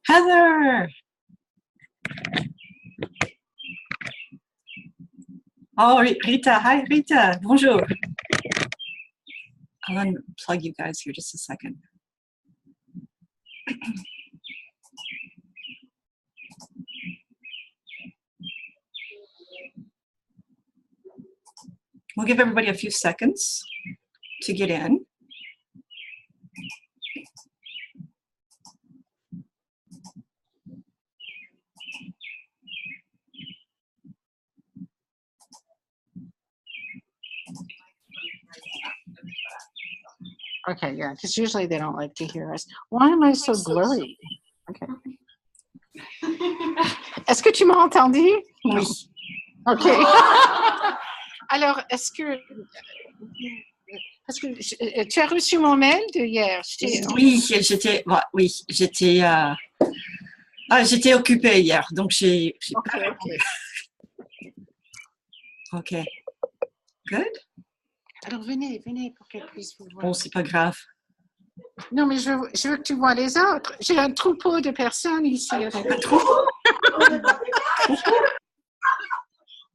Heather! Oh, Rita. Hi, Rita. Bonjour. I'll unplug you guys here just a second. We'll give everybody a few seconds to get in. Okay, yeah, because usually they don't like to hear us. Why am I so blurry? Okay. Est-ce que tu m'as entendu? Oui. Ok. Alors, est-ce que tu as reçu mon mail de hier? Oui, j'étais occupée hier, donc j'ai pas répondu. Ok. Good. Alors, venez pour qu'elle puisse vous voir. Bon, c'est pas grave. Non, mais je veux que tu vois les autres. J'ai un troupeau de personnes ici. Un troupeau?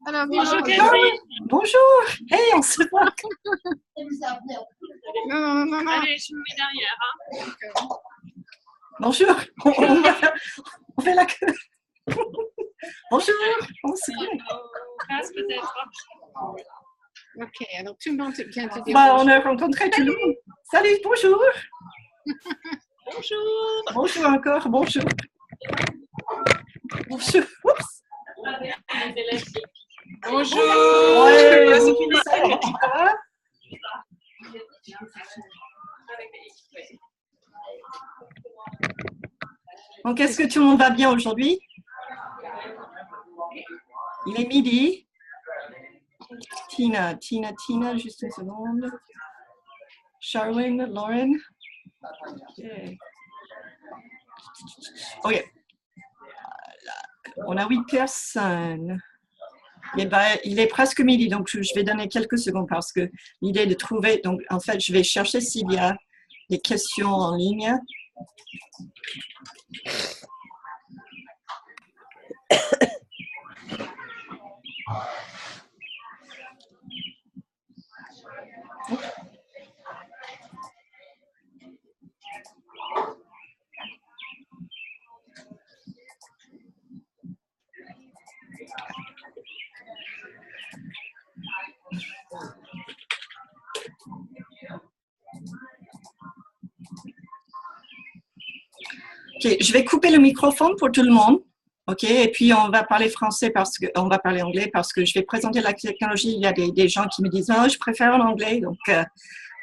Alors, bonjour, Catherine. Bonjour. Hey, on se voit. Non. Allez, je me mets derrière. Hein. Bonjour. On fait la queue. Bonjour. On se Passe peut-être. Ok, alors tout le monde vient te dire. Bah, on a rencontré tout le monde. Salut, bonjour. Bonjour. Bonjour encore, bonjour. Bonjour. Oups. Bonjour. Ouais, donc, est-ce que tout le monde va bien aujourd'hui? Il est midi. Tina, juste une seconde. Charlene, Lauren. Okay. OK. On a 8 personnes. Et ben, il est presque midi, donc je vais donner quelques secondes parce que l'idée de trouver, donc en fait, je vais chercher s'il y a des questions en ligne. Ok, je vais couper le microphone pour tout le monde. Ok, et puis on va parler français on va parler anglais parce que je vais présenter la technologie. Il y a des gens qui me disent oh, je préfère en anglais. Donc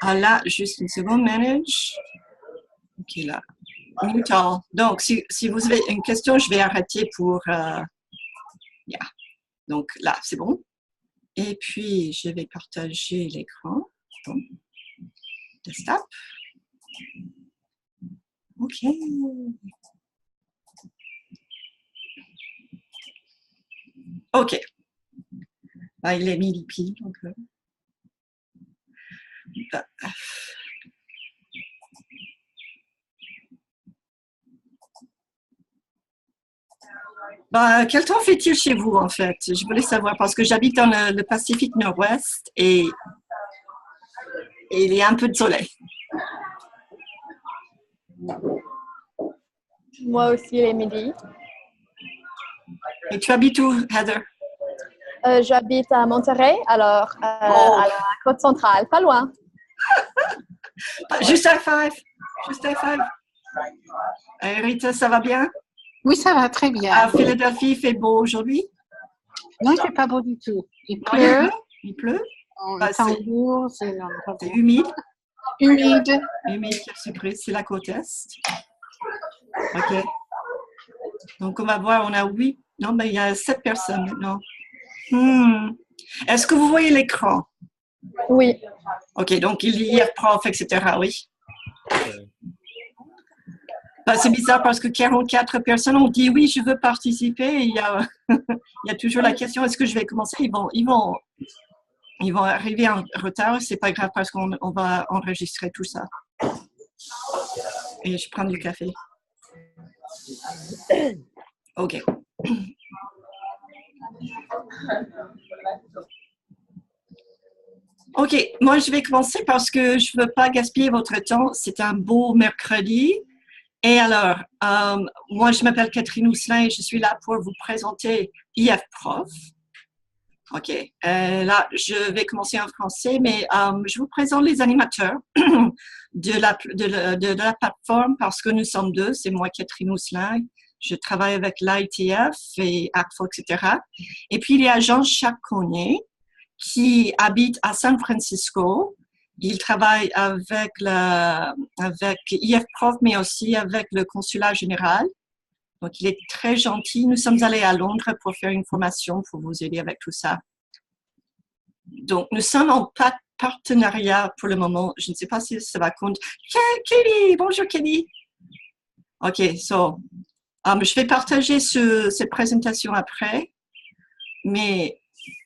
là, juste une seconde, manage. Ok, là. Donc, si vous avez une question, je vais arrêter pour. Yeah. Donc là, c'est bon. Et puis, je vais partager l'écran. Bon. Desktop. OK. OK. Ah, il est midi pile. Donc, quel temps fait-il chez vous, en fait? Je voulais savoir parce que j'habite dans le Pacifique Nord-Ouest et il y a un peu de soleil. Moi aussi, il est midi. Et tu habites où, Heather? J'habite à Monterey, alors à la côte centrale, pas loin. Juste à 5. Juste à 5. Rita, ça va bien? Oui, ça va très bien. À Philadelphie, il fait beau aujourd'hui? Non, il ne fait pas beau du tout. Il pleut. Il pleut? C'est humide. Humide. Humide, quelle surprise. C'est la côte Est. OK. Donc, on va voir, on a 8. Non, mais il y a 7 personnes maintenant. Est-ce que vous voyez l'écran? Oui. OK, donc il y a IFProfs, etc. Oui. C'est bizarre parce que 44 personnes ont dit oui, je veux participer. Et il y a toujours la question, est-ce que je vais commencer? Ils vont arriver en retard. C'est pas grave parce qu'on va enregistrer tout ça. Et je prends du café. OK. OK, moi je vais commencer parce que je ne veux pas gaspiller votre temps. C'est un beau mercredi. Et alors, moi je m'appelle Catherine Housselin et je suis là pour vous présenter IFProf. OK, là je vais commencer en français, mais je vous présente les animateurs de la plateforme parce que nous sommes deux. C'est moi Catherine Housselin. Je travaille avec l'ITF et ACFO, etc. Et puis il y a Jean Chaconier qui habite à San Francisco. Il travaille avec IFProf, mais aussi avec le consulat général. Donc, il est très gentil. Nous sommes allés à Londres pour faire une formation pour vous aider avec tout ça. Donc, nous sommes en partenariat pour le moment. Je ne sais pas si ça va compter. Kelly, bonjour Kelly. OK, je vais partager cette présentation après. Mais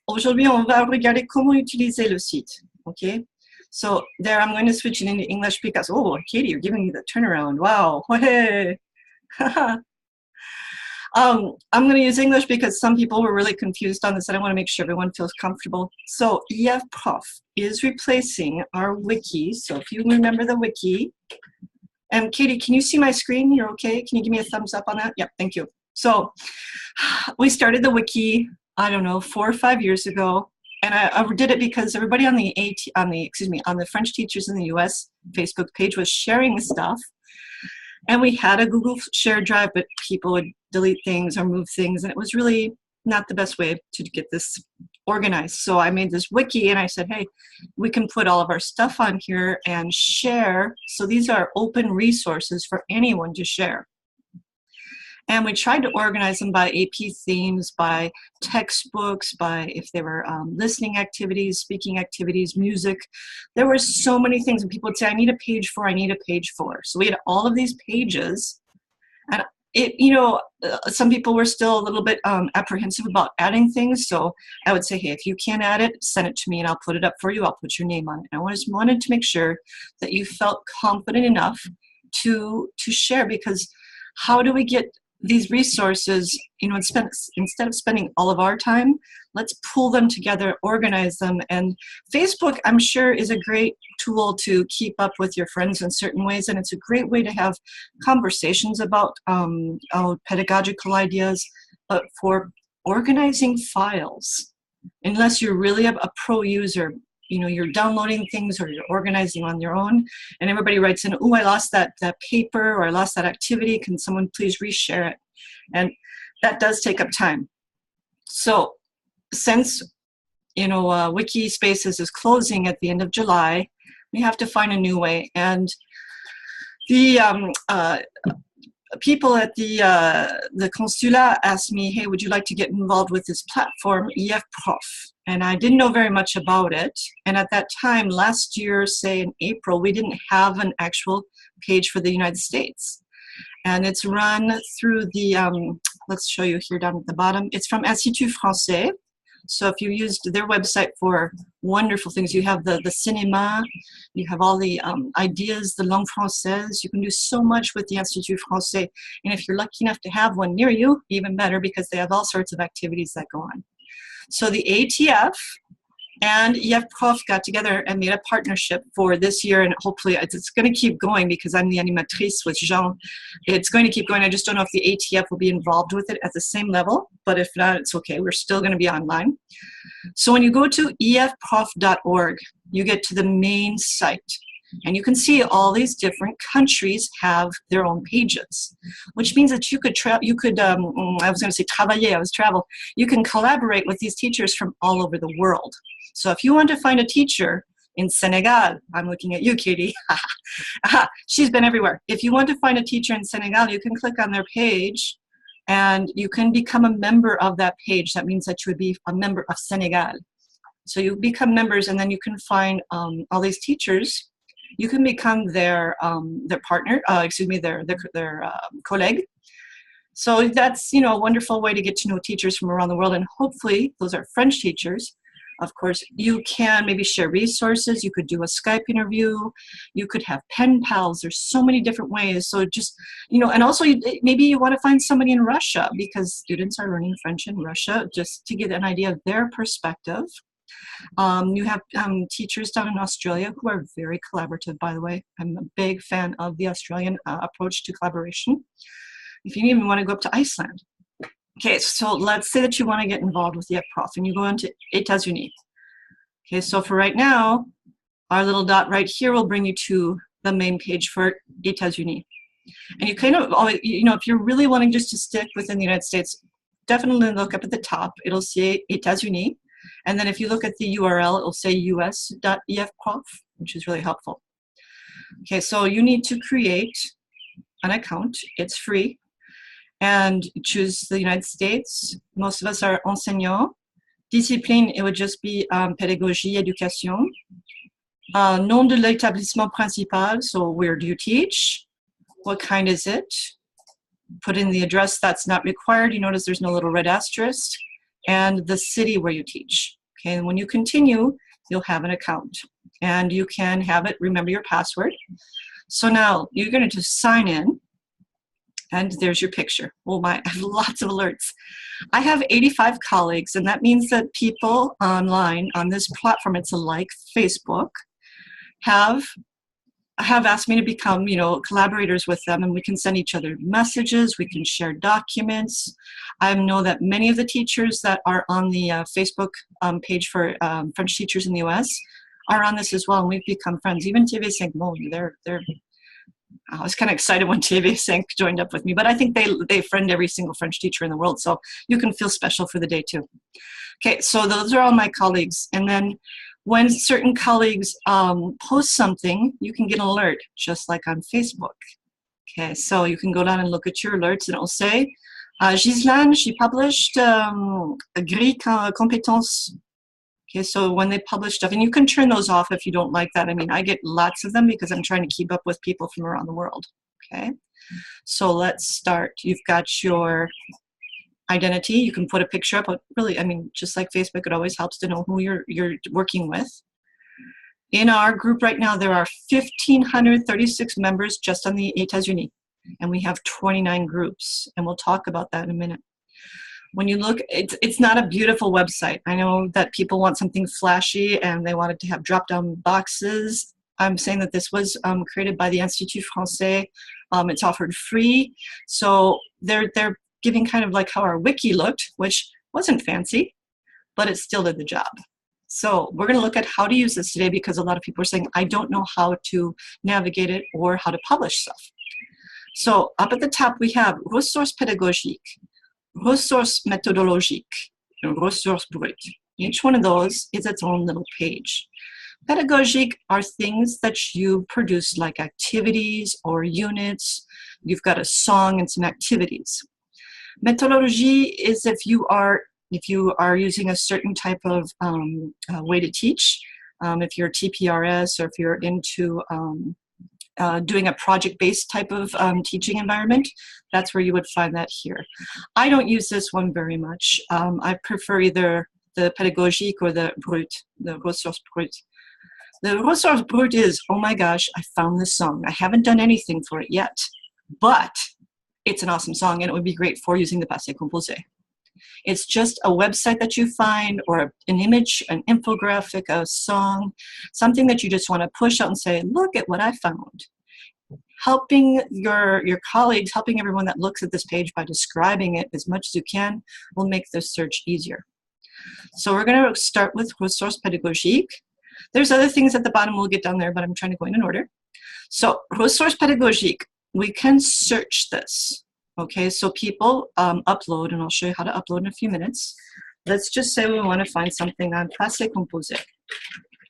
aujourd'hui, on va regarder comment utiliser le site. OK? So there, I'm going to switch it into English because, oh, Katie, you're giving me the turnaround. Wow. Hey. I'm going to use English because some people were really confused on this, and I want to make sure everyone feels comfortable. So IFProf is replacing our wiki. So if you remember the wiki, and Katie, can you see my screen? You're okay? Can you give me a thumbs up on that? Yep, thank you. So we started the wiki, I don't know, 4 or 5 years ago. And I did it because everybody on the French Teachers in the US Facebook page was sharing stuff. And we had a Google share drive, but people would delete things or move things. And it was really not the best way to get this organized. So I made this wiki and I said, hey, we can put all of our stuff on here and share. So these are open resources for anyone to share. And we tried to organize them by AP themes, by textbooks, by if they were listening activities, speaking activities, music. There were so many things. And people would say, I need a page for, I need a page for. So we had all of these pages. And some people were still a little bit apprehensive about adding things. So I would say, hey, if you can't add it, send it to me and I'll put it up for you. I'll put your name on it. And I just wanted to make sure that you felt confident enough to share, because how do we get these resources, instead of spending all of our time, let's pull them together, organize them. And Facebook, I'm sure, is a great tool to keep up with your friends in certain ways. And it's a great way to have conversations about pedagogical ideas, but for organizing files, unless you're really a pro user, you're downloading things or you're organizing on your own, and everybody writes in, oh, I lost that paper, or I lost that activity. Can someone please reshare it? And that does take up time. So since, Wiki Spaces is closing at the end of July, we have to find a new way. And the people at the consulat asked me, hey, would you like to get involved with this platform, IFProf? And I didn't know very much about it. And at that time, last year, say in April, we didn't have an actual page for the United States. And it's run through the, let's show you here down at the bottom. It's from Institut Français. So if you used their website for wonderful things, you have the cinéma, you have all the ideas, the langue française. You can do so much with the Institut Français. And if you're lucky enough to have one near you, even better, because they have all sorts of activities that go on. So the ATF and IFProf got together and made a partnership for this year, and hopefully it's going to keep going because I'm the animatrice with Jean. It's going to keep going. I just don't know if the ATF will be involved with it at the same level, but if not, it's okay. We're still going to be online. So when you go to ifprof.org, you get to the main site. And you can see all these different countries have their own pages, which means that you could, I was going to say travailler, travel. You can collaborate with these teachers from all over the world. So if you want to find a teacher in Senegal, I'm looking at you, Katie. She's been everywhere. If you want to find a teacher in Senegal, you can click on their page and you can become a member of that page. That means that you would be a member of Senegal. So you become members, and then you can find all these teachers. You can become their partner, their colleague. So that's, a wonderful way to get to know teachers from around the world. And hopefully those are French teachers. Of course, you can maybe share resources. You could do a Skype interview. You could have pen pals. There's so many different ways. So just, and also maybe you want to find somebody in Russia because students are learning French in Russia, just to get an idea of their perspective. You have teachers down in Australia who are very collaborative, by the way. I'm a big fan of the Australian approach to collaboration. If you even want to go up to Iceland. Okay, so let's say that you want to get involved with the IFProf and you go into États-Unis. Okay, so for right now, our little dot right here will bring you to the main page for États-Unis. And you kind of always, if you're really wanting just to stick within the United States, definitely look up at the top. It'll say États-Unis. And then if you look at the URL, it'll say us.ifprof, which is really helpful. Okay, so you need to create an account. It's free. And choose the United States. Most of us are enseignants. Discipline, it would just be pédagogie, éducation. Nom de l'établissement principal, so where do you teach? What kind is it? Put in the address, that's not required. You notice there's no little red asterisk. And the city where you teach. Okay, and when you continue, you'll have an account. And you can have it, remember your password. So now you're going to just sign in. And there's your picture. Oh my, I have lots of alerts. I have 85 colleagues, and that means that people online on this platform, it's like Facebook, have asked me to become, collaborators with them, and we can send each other messages, we can share documents. I know that many of the teachers that are on the Facebook page for French teachers in the US are on this as well, and we've become friends. Even TV5 Monde, they're I was kind of excited when TV5 joined up with me, but I think they friend every single French teacher in the world, so you can feel special for the day too. Okay, so those are all my colleagues. And then when certain colleagues post something, you can get an alert, just like on Facebook. Okay, so you can go down and look at your alerts, and it will say, Ghislaine, she published a grille compétence. Okay, so when they publish stuff, and you can turn those off if you don't like that. I mean, I get lots of them because I'm trying to keep up with people from around the world. Okay, so let's start. You've got your identity. You can put a picture up, but really, I mean, just like Facebook, it always helps to know who you're working with. In our group right now, there are 1,536 members just on the États-Unis, and we have 29 groups, and we'll talk about that in a minute. When you look, it's not a beautiful website. I know that people want something flashy and they wanted to have drop-down boxes. I'm saying that this was created by the Institut Français. It's offered free. So they're giving kind of like how our wiki looked, which wasn't fancy, but it still did the job. So we're going to look at how to use this today because a lot of people are saying, I don't know how to navigate it or how to publish stuff. So up at the top, we have ressources pédagogiques, ressources méthodologiques, and ressources brutes. Each one of those is its own little page. Pedagogique are things that you produce like activities or units. You've got a song and some activities. Methodology is if you are using a certain type of way to teach, if you're TPRS or if you're into doing a project-based type of teaching environment, that's where you would find that here. I don't use this one very much. I prefer either the pédagogique or the brut, the ressources brutes. The ressources brutes is, oh my gosh, I found this song. I haven't done anything for it yet, but it's an awesome song and it would be great for using the passé composé. It's just a website that you find or an image, an infographic, a song, something that you just want to push out and say, look at what I found. Helping your colleagues, helping everyone that looks at this page by describing it as much as you can will make the search easier. So we're going to start with ressources pédagogiques. There's other things at the bottom we'll get down there, but I'm trying to go in order. So ressources pédagogiques, we can search this. Okay, so people upload, and I'll show you how to upload in a few minutes. Let's just say we want to find something on passé composé.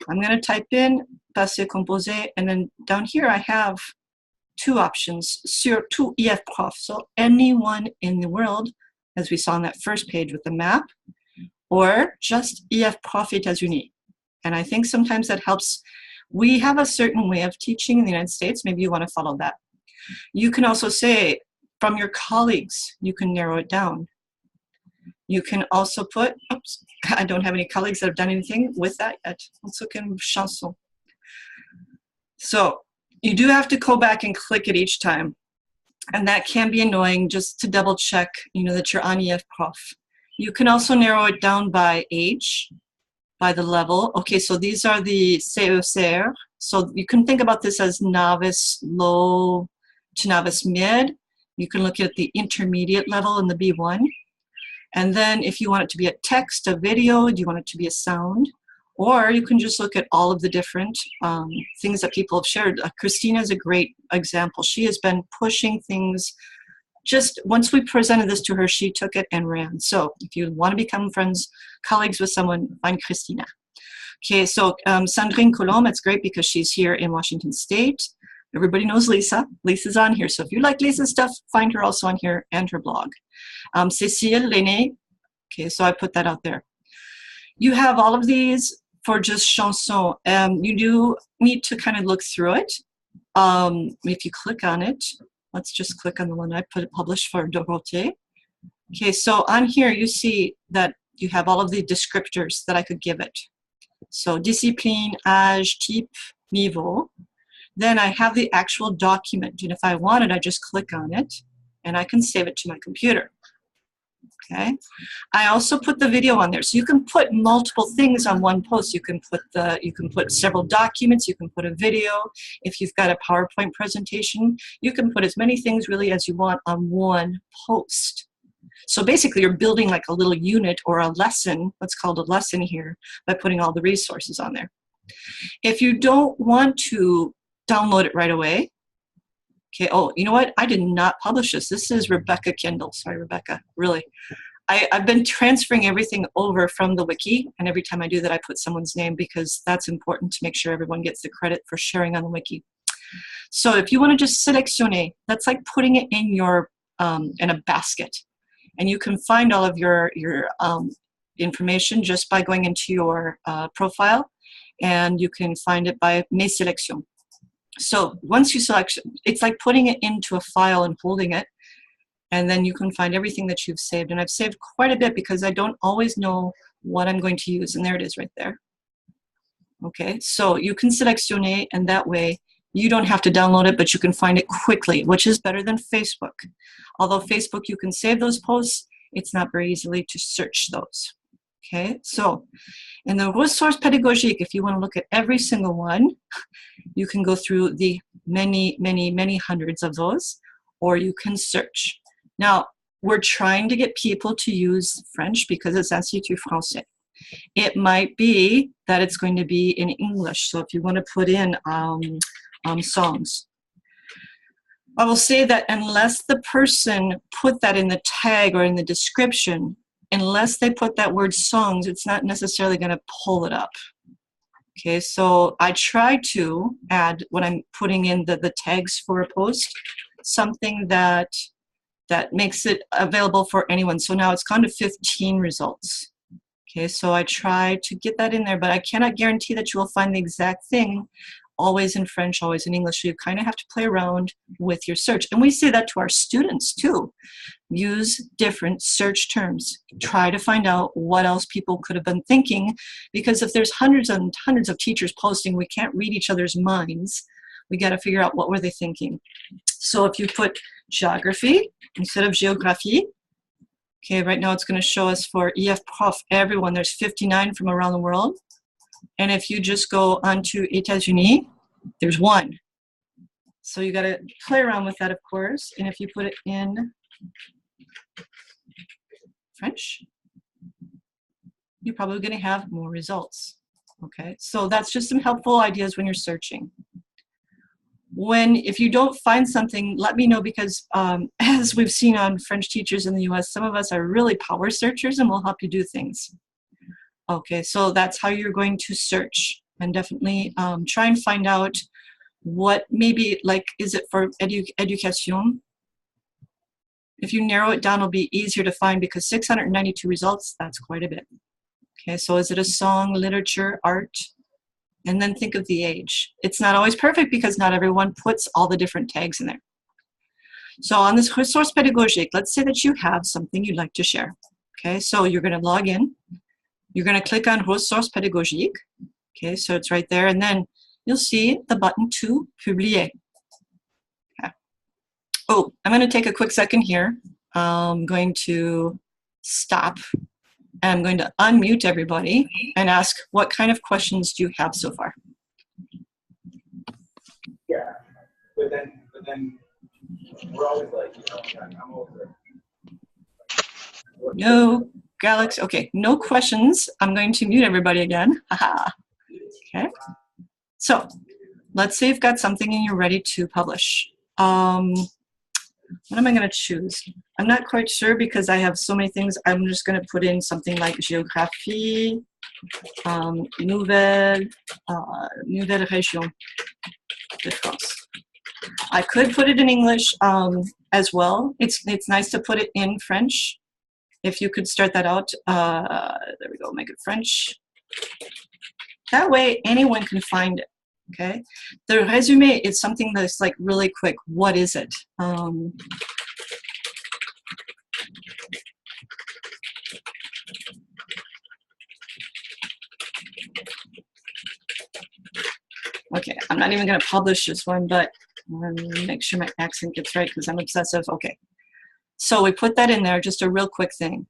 I'm going to type in passé composé, and then down here I have two options, surtout IFProfs, so anyone in the world, as we saw on that first page with the map, or just IFProf États-Unis. And I think sometimes that helps. We have a certain way of teaching in the United States. Maybe you want to follow that. You can also say, from your colleagues, you can narrow it down. You can also put, oops, I don't have any colleagues that have done anything with that yet. Let's look in chanson. So you do have to go back and click it each time. And that can be annoying, just to double check, that you're on IFProf. You can also narrow it down by age, by the level. Okay, so these are the CECR. So you can think about this as novice low to novice mid. You can look at the intermediate level in the B1. And then if you want it to be a text, a video, do you want it to be a sound? Or you can just look at all of the different things that people have shared. Christina is a great example. She has been pushing things. Just once we presented this to her, she took it and ran. So if you want to become friends, colleagues with someone, find Christina. Okay, so Sandrine Colombe, it's great because she's here in Washington State. Everybody knows Lisa. Lisa's on here. So if you like Lisa's stuff, find her also on here and her blog. Cécile Lenné. Okay, so I put that out there. You have all of these for just chanson. You do need to kind of look through it. If you click on it, let's just click on the one I put published for Dorothée. Okay, so on here you see that you have all of the descriptors that I could give it. So discipline, âge, type, niveau. Then I have the actual document, and if I wanted, I just click on it and I can save it to my computer. Okay. I also put the video on there, so you can put multiple things on one post. You can put several documents. You can put a video. If you've got a PowerPoint presentation, you can put as many things really as you want on one post. So basically, you're building like a little unit or a lesson. What's called a lesson here by putting all the resources on there. If you don't want to download it right away. Okay, oh, you know what? I did not publish this. This is Rebecca Kendall. Sorry, Rebecca, really. I've been transferring everything over from the wiki, and every time I do that, I put someone's name because that's important to make sure everyone gets the credit for sharing on the wiki. So if you want to just sélectionner, that's like putting it in your in a basket, and you can find all of your information just by going into your profile, and you can find it by Mes sélections. So once you select, it's like putting it into a file and holding it, and then you can find everything that you've saved. And I've saved quite a bit because I don't always know what I'm going to use, and there it is right there. Okay, so you can sélectionner, and that way you don't have to download it, but you can find it quickly, which is better than Facebook. Although Facebook, you can save those posts, it's not very easily to search those. Okay, so in the ressources pédagogiques, if you want to look at every single one, you can go through the many, many, many hundreds of those, or you can search. Now, we're trying to get people to use French because it's Institut Français. It might be that it's going to be in English, so if you want to put in songs. I will say that unless the person put that in the tag or in the description, unless they put that word songs, it's not necessarily going to pull it up. Okay, so I try to add, when I'm putting in the tags for a post, something that makes it available for anyone. So now it's gone to 15 results. Okay, so I try to get that in there, but I cannot guarantee that you will find the exact thing always in French, always in English. So you kind of have to play around with your search. And we say that to our students too. Use different search terms. Try to find out what else people could have been thinking, because if there's hundreds and hundreds of teachers posting, we can't read each other's minds. We got to figure out what were they thinking. So if you put geography instead of géographie, okay, right now it's going to show us for IFProf everyone. There's 59 from around the world. And if you just go onto États-Unis, there's 1. So you got to play around with that, of course. And if you put it in French, you're probably going to have more results. Okay, so that's just some helpful ideas when you're searching. If you don't find something, let me know, because as we've seen on French teachers in the US, some of us are really power searchers and we'll help you do things. Okay, so that's how you're going to search, and definitely try and find out what maybe, like, is it for education? If you narrow it down, it'll be easier to find, because 692 results, that's quite a bit. Okay, so is it a song, literature, art? And then think of the age. It's not always perfect because not everyone puts all the different tags in there. So on this resource pédagogique, let's say that you have something you'd like to share. Okay, so you're going to log in. You're going to click on Ressources pédagogiques. Okay, so it's right there. And then you'll see the button to publier. Okay. Oh, I'm going to take a quick second here. I'm going to stop. And I'm going to unmute everybody and ask, what kind of questions do you have so far? Yeah, but then we're always like, I'm over it. No, Galaxy. Okay, no questions. I'm going to mute everybody again. Okay. So let's say you've got something and you're ready to publish. What am I going to choose? I'm not quite sure because I have so many things. I'm just going to put in something like géographie, nouvelle région de France. I could put it in English as well. It's nice to put it in French. If you could start that out, there we go, make it French. That way anyone can find it, okay? The résumé is something that's like really quick. What is it? Okay, I'm not even gonna publish this one, but I'm gonna make sure my accent gets right because I'm obsessive. Okay, so we put that in there, just a real quick thing.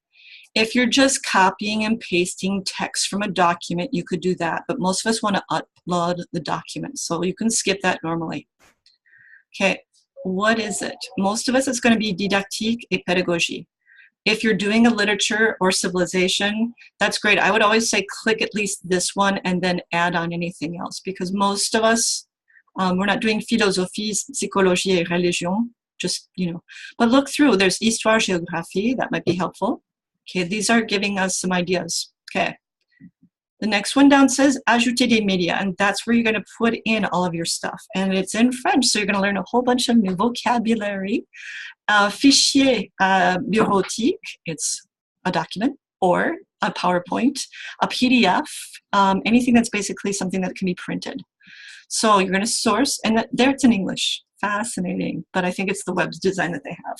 If you're just copying and pasting text from a document, you could do that, but most of us want to upload the document, so you can skip that normally. Okay, what is it? Most of us, it's going to be didactique et pédagogie. If you're doing a literature or civilization, that's great. I would always say click at least this one and then add on anything else, because most of us, we're not doing philosophie, psychologie et religion, just, but look through. There's histoire, géographie, that might be helpful. Okay, these are giving us some ideas. Okay. The next one down says ajouter des médias, and that's where you're going to put in all of your stuff. And it's in French, so you're going to learn a whole bunch of new vocabulary. Fichier bureautique, it's a document or a PowerPoint, a PDF, anything that's basically something that can be printed. So you're going to source, and there it's in English. Fascinating, but I think it's the web's design that they have.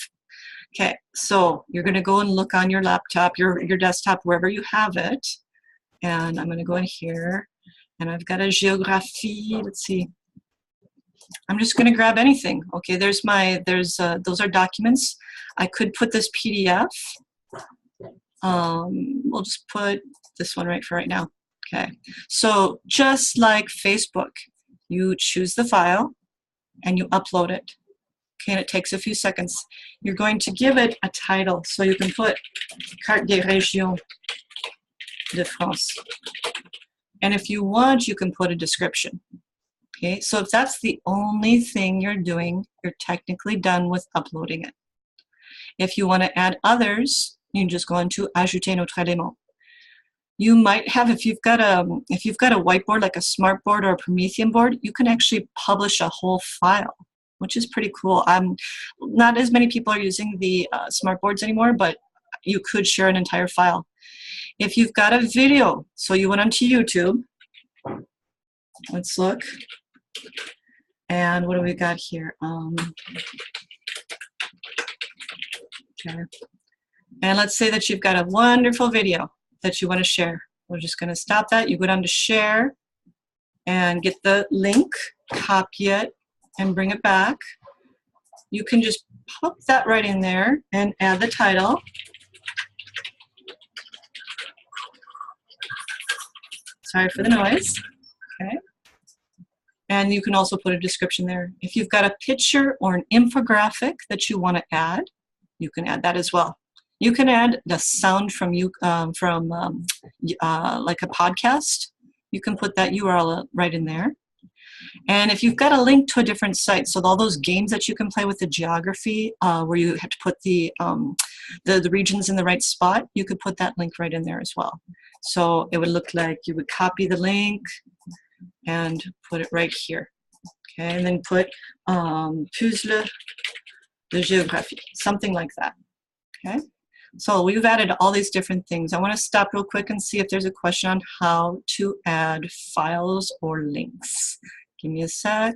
Okay, so you're going to go and look on your laptop, your desktop, wherever you have it. And I'm going to go in here, and I've got a géographie. Let's see. I'm just going to grab anything. Okay, those are documents. I could put this PDF. We'll just put this one right for right now. Okay, so just like Facebook, you choose the file and you upload it. Okay, and it takes a few seconds. You're going to give it a title, so you can put Carte des Régions de France. And if you want, you can put a description. Okay, so if that's the only thing you're doing, you're technically done with uploading it. If you want to add others, you can just go into Ajouter notre élément. You might have, if you've got a whiteboard, like a smartboard or a Promethean board, you can actually publish a whole file, which is pretty cool. Not as many people are using the smartboards anymore, but you could share an entire file. If you've got a video, so you went onto YouTube, let's look. And what do we got here? Okay. And let's say that you've got a wonderful video that you want to share. We're just going to stop that. You go down to share and get the link, copy it, and bring it back. You can just pop that right in there and add the title. Sorry for the noise. Okay. And you can also put a description there. If you've got a picture or an infographic that you want to add, you can add that as well. You can add the sound from like a podcast. You can put that URL right in there. And if you've got a link to a different site, so all those games that you can play with the geography, where you have to put the regions in the right spot, you could put that link right in there as well. So it would look like you would copy the link and put it right here. Okay, and then put puzzle de géographie, something like that. Okay, so we've added all these different things. I want to stop real quick and see if there's a question on how to add files or links. Give me a sec.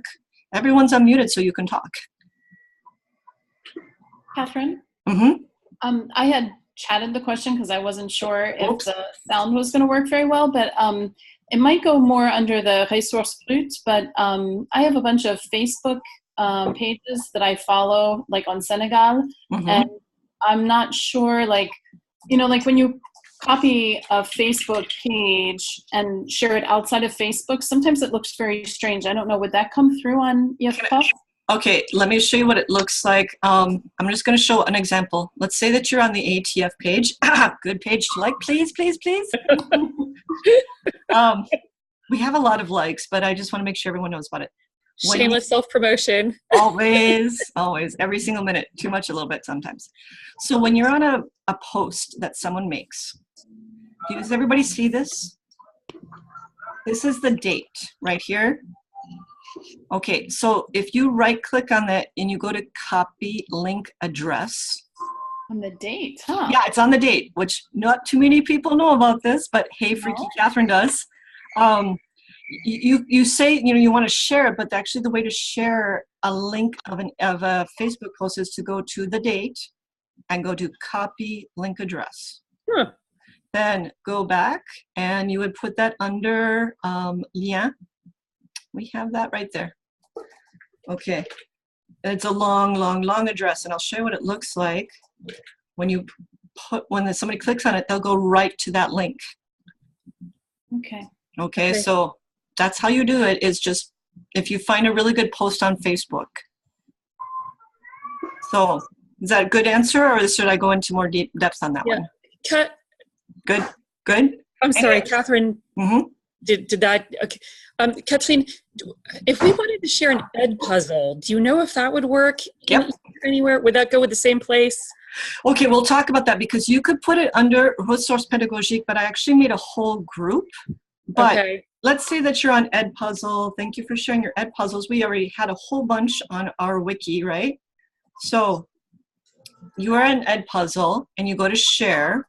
Everyone's unmuted so you can talk. Catherine? Mm-hmm. I had chatted the question because I wasn't sure if the sound was going to work very well, but it might go more under the ressources brutes, but I have a bunch of Facebook pages that I follow, like on Senegal, and I'm not sure, like, you know, like when you copy a Facebook page and share it outside of Facebook, sometimes it looks very strange. I don't know, would that come through on IFProfs? Okay, let me show you what it looks like. I'm just going to show an example. Let's say that you're on the ATF page. Good page to like, please, please, please. We have a lot of likes, but I just want to make sure everyone knows about it. Shameless self-promotion. Always, always, every single minute. Too much a little bit sometimes. So when you're on a post that someone makes, does everybody see this? This is the date right here. Okay, so if you right-click on that and you go to copy link address. On the date, huh? Yeah, it's on the date, which not too many people know about this, but hey, Freaky Catherine does. You say, you know, you want to share it, but actually the way to share a link of a Facebook post is to go to the date and go to copy link address. Huh. Then go back and you would put that under lien. We have that right there. Okay. It's a long, long, long address, and I'll show you what it looks like. When you when somebody clicks on it, they'll go right to that link. Okay. Okay, Great. so that's how you do it, is just if you find a really good post on Facebook. So is that a good answer, or should I go into more deep depth on that one? Good, good. I'm sorry, Catherine. Did that? Okay. Kathleen, if we wanted to share an ed puzzle, do you know if that would work? Yep. Anywhere? Would that go with the same place? Okay, we'll talk about that, because you could put it under ressources pédagogiques, but I actually made a whole group. But Okay. let's say that you're on Ed Puzzle. Thank you for sharing your Ed Puzzles. We already had a whole bunch on our wiki, right? So you are in Ed Puzzle and you go to share,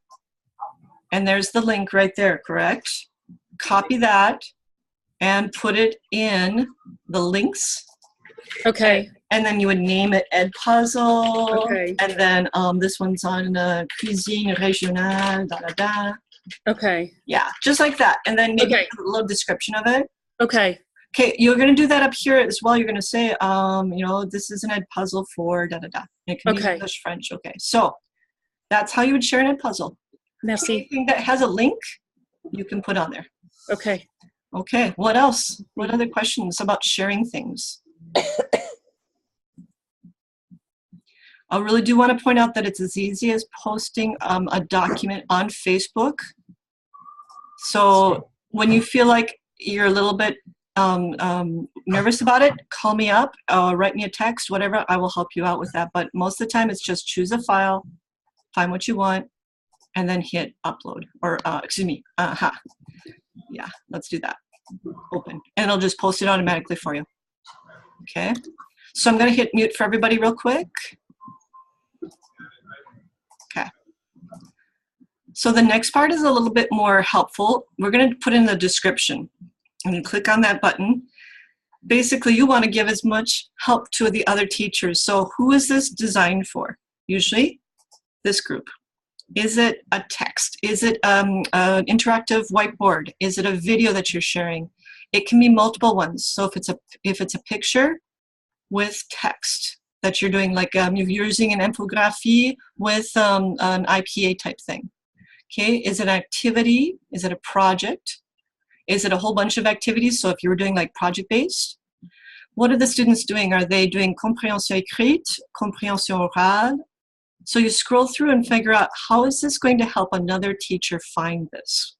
and there's the link right there, correct? Copy that and put it in the links. Okay. And then you would name it Ed Puzzle. Okay. And then this one's on cuisine régionale, da da da. Okay. Yeah, just like that. And then maybe Okay. a little description of it. Okay. Okay, you're going to do that up here as well. You're going to say, you know, this is an Ed Puzzle for da da da. It can be Okay. English, French. Okay, so that's how you would share an Ed Puzzle. Merci. Anything that has a link, you can put on there. Okay. Okay, what else? What other questions about sharing things? I really do want to point out that it's as easy as posting a document on Facebook. So when you feel like you're a little bit nervous about it, call me up, write me a text, whatever. I will help you out with that. But most of the time, it's just choose a file, find what you want, and then hit upload. Or, excuse me, yeah, let's do that. Open. And it'll just post it automatically for you. Okay. So I'm going to hit mute for everybody real quick. Okay. So the next part is a little bit more helpful. We're going to put in the description. And you click on that button. Basically, you want to give as much help to the other teachers. So who is this designed for? Usually, this group. Is it a text? Is it an interactive whiteboard? Is it a video that you're sharing? It can be multiple ones. So if it's a picture with text that you're doing, like you're using an infography with an IPA type thing. Okay, is it an activity? Is it a project? Is it a whole bunch of activities? So if you were doing like project-based, what are the students doing? Are they doing compréhension écrite, compréhension orale? So you scroll through and figure out, how is this going to help another teacher find this?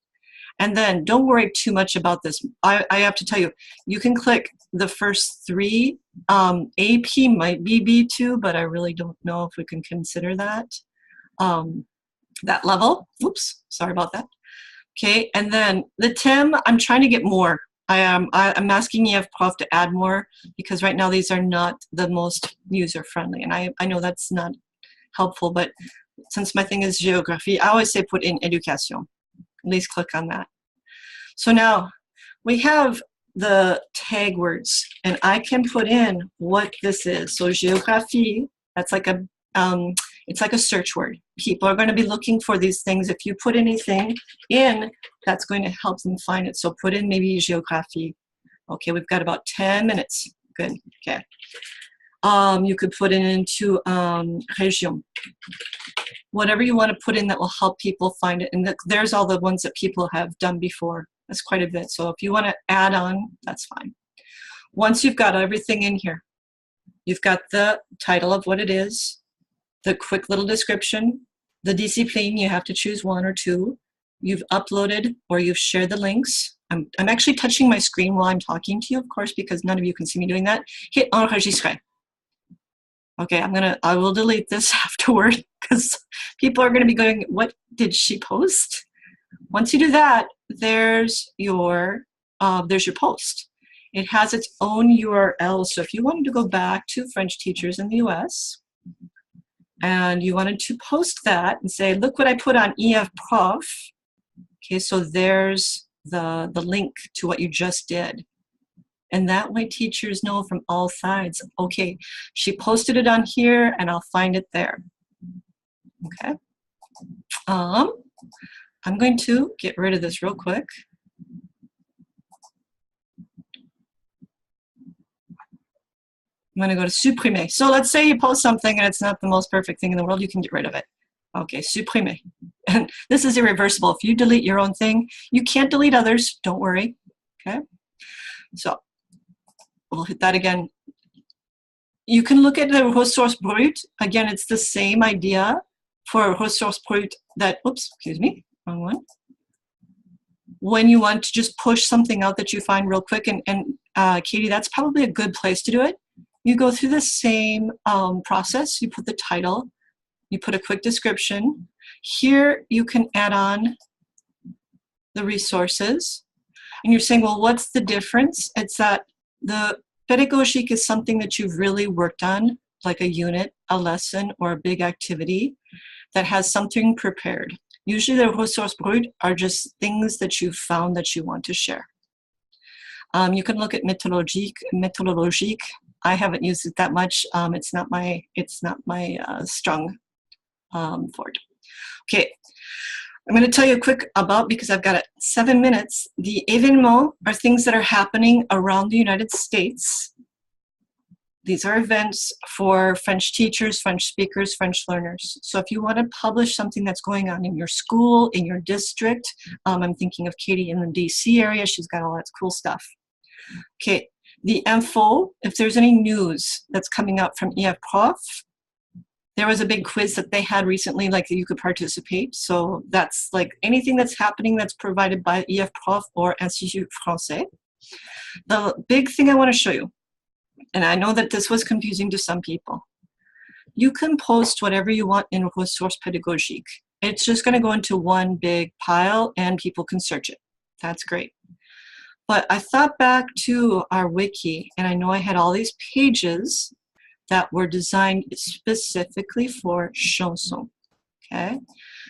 And then don't worry too much about this. I have to tell you, you can click the first three. AP might be B2, but I really don't know if we can consider that. That level. Oops, sorry about that. Okay, and then the TIM, I'm trying to get more. I'm asking IFProf to add more, because right now these are not the most user-friendly. And I know that's not helpful, but since my thing is geography, I always say put in education. At least click on that. So now we have the tag words, and I can put in what this is. So geography, that's like a, It's like a search word. People are going to be looking for these things. If you put anything in, that's going to help them find it. So put in maybe géographie. Okay, we've got about 10 minutes. Good. Okay. You could put it into région. Whatever you want to put in that will help people find it. And there's all the ones that people have done before. That's quite a bit. So if you want to add on, that's fine. Once you've got everything in here, you've got the title of what it is, the quick little description, the discipline, you have to choose one or two. You've uploaded or you've shared the links. I'm actually touching my screen while I'm talking to you, of course, because none of you can see me doing that. Hit enregistrer. Okay, I will delete this afterward because people are going to be going, what did she post? Once you do that, there's your post. It has its own URL. So if you wanted to go back to French teachers in the US and you wanted to post that and say, look what I put on IFProf. Okay, so there's the link to what you just did. And that way teachers know from all sides, okay, she posted it on here and I'll find it there. Okay. I'm going to get rid of this real quick. I'm going to go to supprimer. So let's say you post something and it's not the most perfect thing in the world, you can get rid of it. Okay, supprimer. And this is irreversible. If you delete your own thing, you can't delete others. Don't worry. Okay. So we'll hit that again. You can look at the ressource brut. Again, it's the same idea for ressource brut that, oops, excuse me, wrong one. When you want to just push something out that you find real quick, and Katie, that's probably a good place to do it. You go through the same process. You put the title, you put a quick description. Here you can add on the resources. And you're saying, well, what's the difference? It's that the pedagogique is something that you've really worked on, like a unit, a lesson, or a big activity that has something prepared. Usually the ressources brutes are just things that you've found that you want to share. You can look at méthodologique. I haven't used it that much. It's not my strong forte. Okay, I'm going to tell you a quick about, because I've got 7 minutes. The événements are things that are happening around the United States. These are events for French teachers, French speakers, French learners. So if you want to publish something that's going on in your school, in your district, I'm thinking of Katie in the DC area. She's got all that cool stuff. Okay, the info, if there's any news that's coming out from IFProf, there was a big quiz that they had recently, like you could participate. So that's like anything that's happening that's provided by IFProf or Institut Français. The big thing I want to show you, and I know that this was confusing to some people, you can post whatever you want in ressource pédagogique. It's just going to go into one big pile and people can search it. That's great. But I thought back to our wiki, and I know I had all these pages that were designed specifically for chanson. Okay,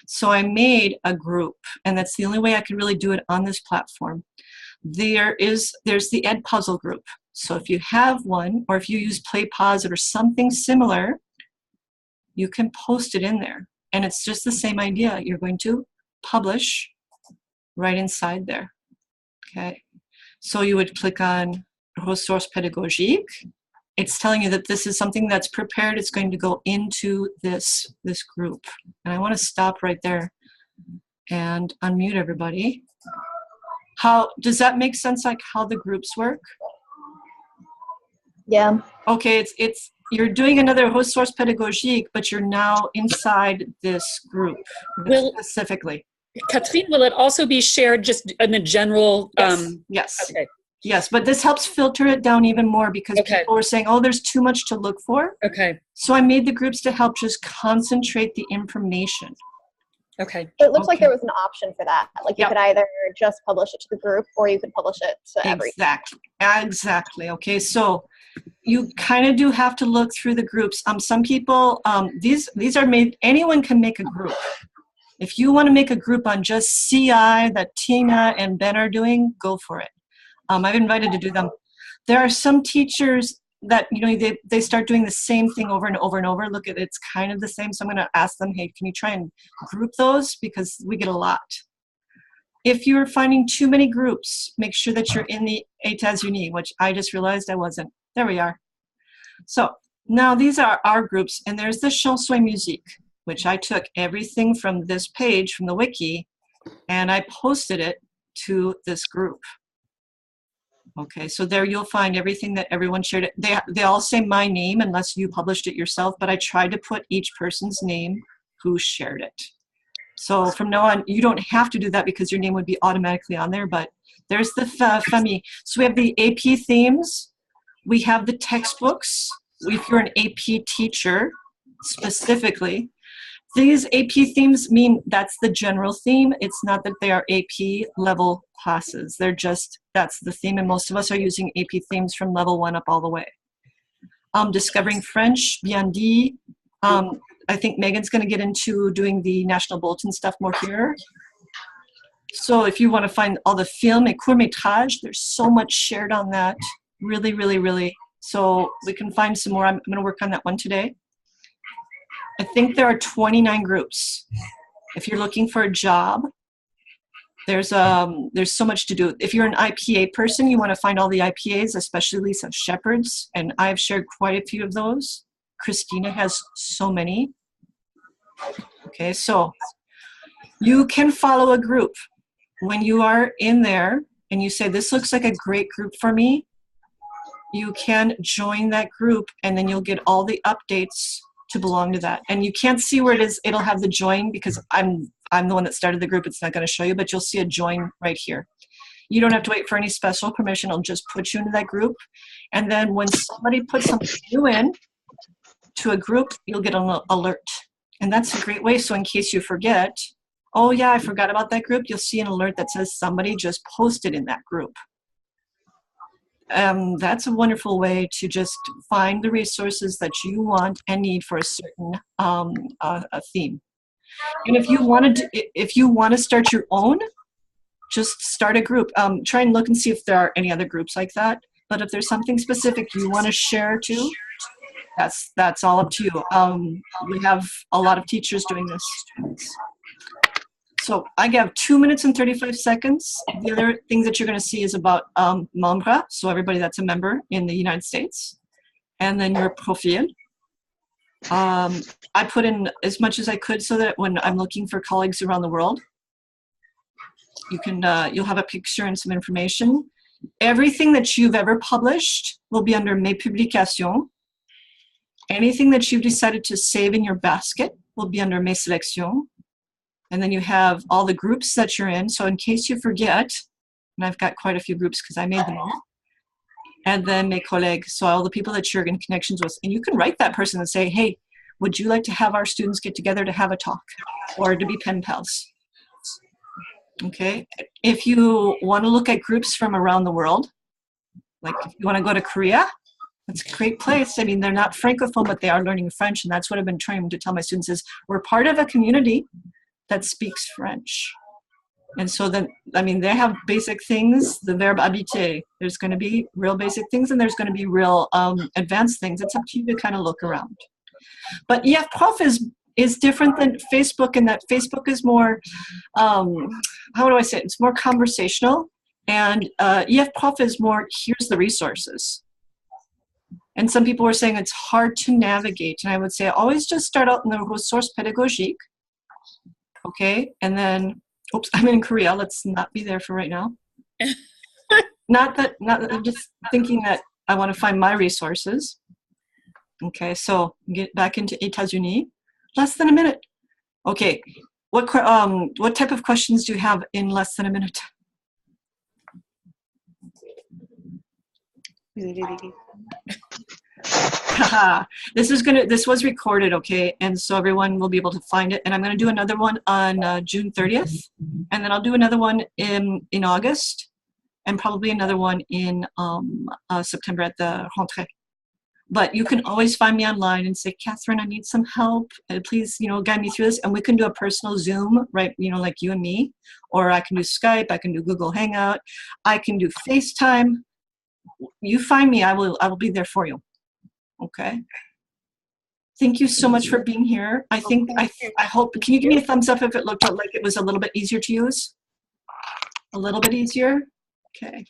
so I made a group, and that's the only way I could really do it on this platform. There's the Ed Puzzle group. So if you have one, or if you use PlayPosit or something similar, you can post it in there. And it's just the same idea. You're going to publish right inside there. Okay, so you would click on Ressources Pédagogiques. It's telling you that this is something that's prepared. It's going to go into this group. And I want to stop right there and unmute everybody. How does that make sense, like how the groups work? Yeah. Okay, you're doing another ressource pédagogique, but you're now inside this group specifically. Catherine, will it also be shared just in the general? Yes. Yes. Okay. Yes, but this helps filter it down even more because people were saying, oh, there's too much to look for. Okay. So I made the groups to help just concentrate the information. Okay. It looks like there was an option for that. Like you could either just publish it to the group or you could publish it to everything. Exactly. Okay, so you kind of do have to look through the groups. Some people, these are made, anyone can make a group. If you want to make a group on just CI that Tina and Ben are doing, go for it. I've invited to do them. There are some teachers that, you know, they start doing the same thing over and over and over, look at it's kind of the same. So I'm going to ask them, hey, can you try and group those? Because we get a lot. If you're finding too many groups, make sure that you're in the États-Unis, which I just realized I wasn't. There we are. So now these are our groups, and there's the chanson musique, which I took everything from this page, from the wiki, and I posted it to this group. Okay, so there you'll find everything that everyone shared. They all say my name unless you published it yourself, but I tried to put each person's name who shared it. So from now on, you don't have to do that because your name would be automatically on there, but there's the famille. So we have the AP themes. We have the textbooks. If you're an AP teacher, specifically, these AP themes mean that's the general theme. It's not that they are AP level classes. They're just, that's the theme, and most of us are using AP themes from level 1 up all the way. Discovering French, bien dit. I think Megan's going to get into doing the National Bulletin stuff more here. So if you want to find all the film et court-métrage, there's so much shared on that. Really, really, really. So we can find some more. I'm going to work on that one today. I think there are 29 groups. If you're looking for a job, there's so much to do. If you're an IPA person, you want to find all the IPAs, especially Lisa Shepherd's, and I've shared quite a few of those. Christina has so many. Okay, so you can follow a group. When you are in there and you say, this looks like a great group for me, you can join that group, and then you'll get all the updates to belong to that. And you can't see where it is. It'll have the join because I'm the one that started the group. It's not going to show you, but you'll see a join right here. You don't have to wait for any special permission. It'll just put you into that group. And then when somebody puts something new in to a group, you'll get an alert. And that's a great way. So in case you forget, oh yeah, I forgot about that group, you'll see an alert that says somebody just posted in that group. That's a wonderful way to just find the resources that you want and need for a certain a theme. And if you want to start your own, just start a group. Try and look and see if there are any other groups like that. But if there's something specific you want to share too, that's all up to you. We have a lot of teachers doing this. So I have 2 minutes and 35 seconds. The other things that you're going to see is about membre, so everybody that's a member in the United States, and then your profile. I put in as much as I could so that when I'm looking for colleagues around the world, you can you'll have a picture and some information. Everything that you've ever published will be under Mes Publications. Anything that you've decided to save in your basket will be under Mes Sélections. And then you have all the groups that you're in. So in case you forget, and I've got quite a few groups because I made them all. And then Mes Collègues, so all the people that you're in connections with. And you can write that person and say, hey, would you like to have our students get together to have a talk or to be pen pals? Okay. If you want to look at groups from around the world, like if you want to go to Korea, that's a great place. I mean, they're not Francophone, but they are learning French. And that's what I've been trying to tell my students is we're part of a community that speaks French. And so then, I mean, they have basic things, the verb habiter. There's going to be real basic things, and there's going to be real advanced things. It's up to you to kind of look around. But IFProf is different than Facebook in that Facebook is more, how do I say it? It's more conversational. And IFProf is more, here's the resources. And some people were saying it's hard to navigate. And I would say always just start out in the ressource pédagogique. Okay, and then, oops, I'm in Korea. Let's not be there for right now. not that, I'm just thinking that I want to find my resources. Okay, so get back into États-Unis. Less than a minute. Okay, what type of questions do you have in less than a minute? This was recorded, okay, and so everyone will be able to find it. And I'm going to do another one on June 30th, and then I'll do another one in August, and probably another one in September at the rentrée. But you can always find me online and say, Catherine, I need some help. Please, guide me through this. And we can do a personal Zoom, right? Like you and me, or I can do Skype. I can do Google Hangout. I can do FaceTime. You find me, I will be there for you. Okay. Thank you so much for being here. I think, I hope, can you give me a thumbs up if it looked like it was a little bit easier to use? A little bit easier? Okay.